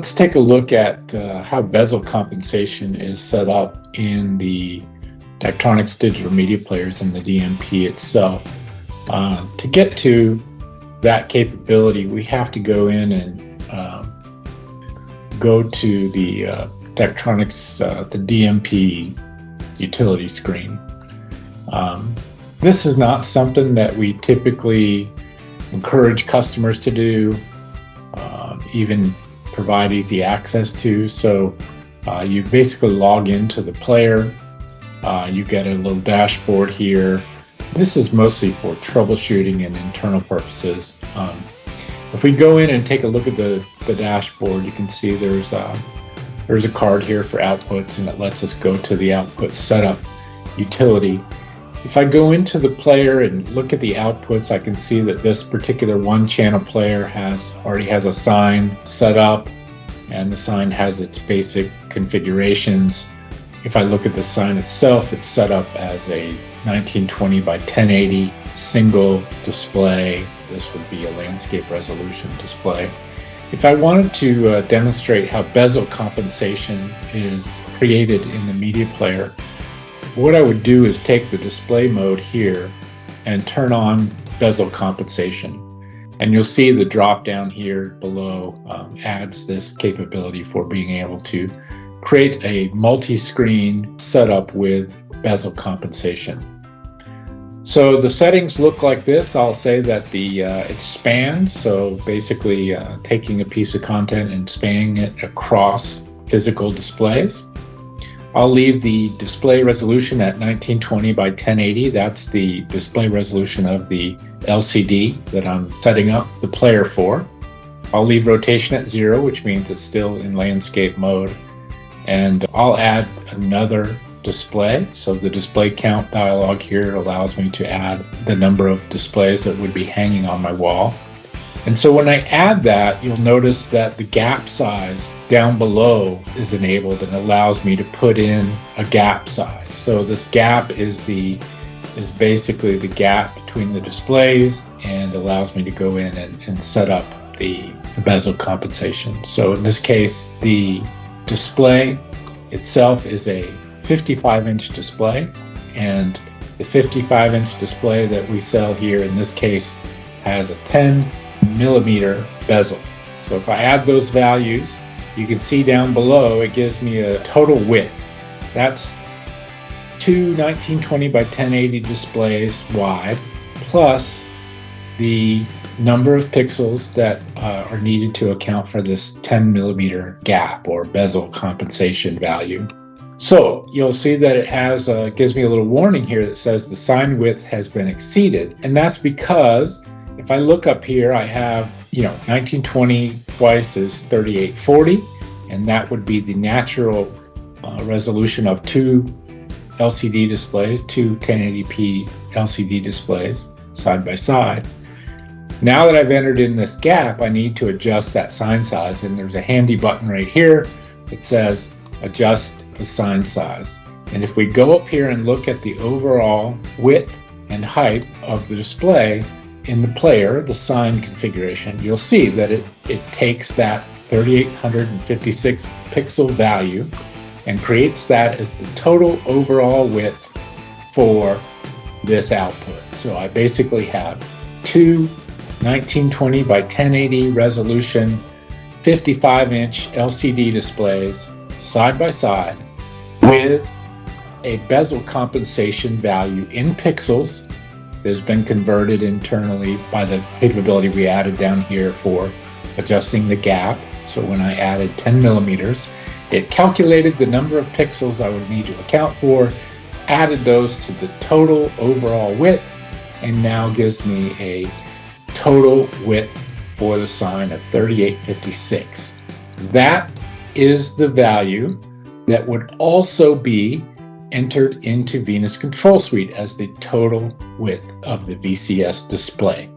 Let's take a look at how bezel compensation is set up in the Daktronics digital media players and the DMP itself. To get to that capability, we have to go in and go to the Daktronics, the DMP utility screen. This is not something that we typically encourage customers to do, even provide easy access to. So you basically log into the player. You get a little dashboard here. This is mostly for troubleshooting and internal purposes. If we go in and take a look at the dashboard, you can see there's a card here for outputs, and it lets us go to the output setup utility. If I go into the player and look at the outputs, I can see that this particular one-channel player already has a sign set up, and the sign has its basic configurations. If I look at the sign itself, it's set up as a 1920 by 1080 single display. This would be a landscape resolution display. If I wanted to demonstrate how bezel compensation is created in the media player, what I would do is take the display mode here and turn on bezel compensation. And you'll see the drop down here below adds this capability for being able to create a multi-screen setup with bezel compensation. So the settings look like this. I'll say that it's spanned, so basically taking a piece of content and spanning it across physical displays. I'll leave the display resolution at 1920 by 1080. That's the display resolution of the LCD that I'm setting up the player for. I'll leave rotation at 0, which means it's still in landscape mode. And I'll add another display. So the display count dialog here allows me to add the number of displays that would be hanging on my wall. And so when I add that, you'll notice that the gap size down below is enabled and allows me to put in a gap size. So this gap is basically the gap between the displays and allows me to go in and set up the bezel compensation. So in this case, the display itself is a 55-inch display, and the 55-inch display that we sell here in this case has a 10mm bezel. So if I add those values, you can see down below it gives me a total width. That's two 1920 by 1080 displays wide, plus the number of pixels that are needed to account for this 10mm gap or bezel compensation value. So you'll see that it has gives me a little warning here that says the sign width has been exceeded, and that's because if I look up here, I have 1920 twice is 3840, and that would be the natural resolution of two LCD displays, two 1080p LCD displays side by side. Now that I've entered in this gap, I need to adjust that sign size, and there's a handy button right here that says adjust the sign size. And if we go up here and look at the overall width and height of the display in the player, the sign configuration, you'll see that it takes that 3856 pixel value and creates that as the total overall width for this output. So I basically have two 1920 by 1080 resolution 55-inch LCD displays side by side with a bezel compensation value in pixels that has been converted internally by the capability we added down here for adjusting the gap. So when I added 10mm, it calculated the number of pixels I would need to account for, added those to the total overall width, and now gives me a total width for the sign of 3856. That is the value that would also be entered into Venus Control Suite as the total width of the VCS display.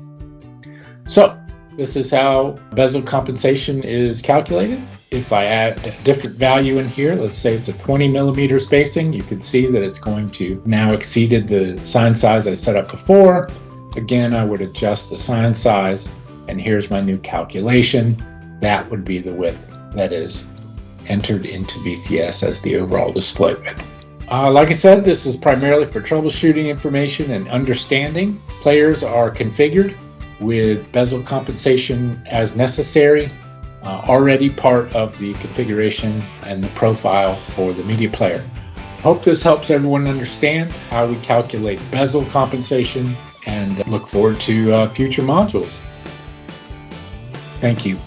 So this is how bezel compensation is calculated. If I add a different value in here, let's say it's a 20mm spacing, you can see that it's going to now exceeded the sign size I set up before. Again, I would adjust the sign size, and here's my new calculation. That would be the width that is entered into BCS as the overall display width. Like I said, this is primarily for troubleshooting information and understanding. Players are configured with bezel compensation as necessary, already part of the configuration and the profile for the media player. Hope this helps everyone understand how we calculate bezel compensation, and look forward to future modules. Thank you.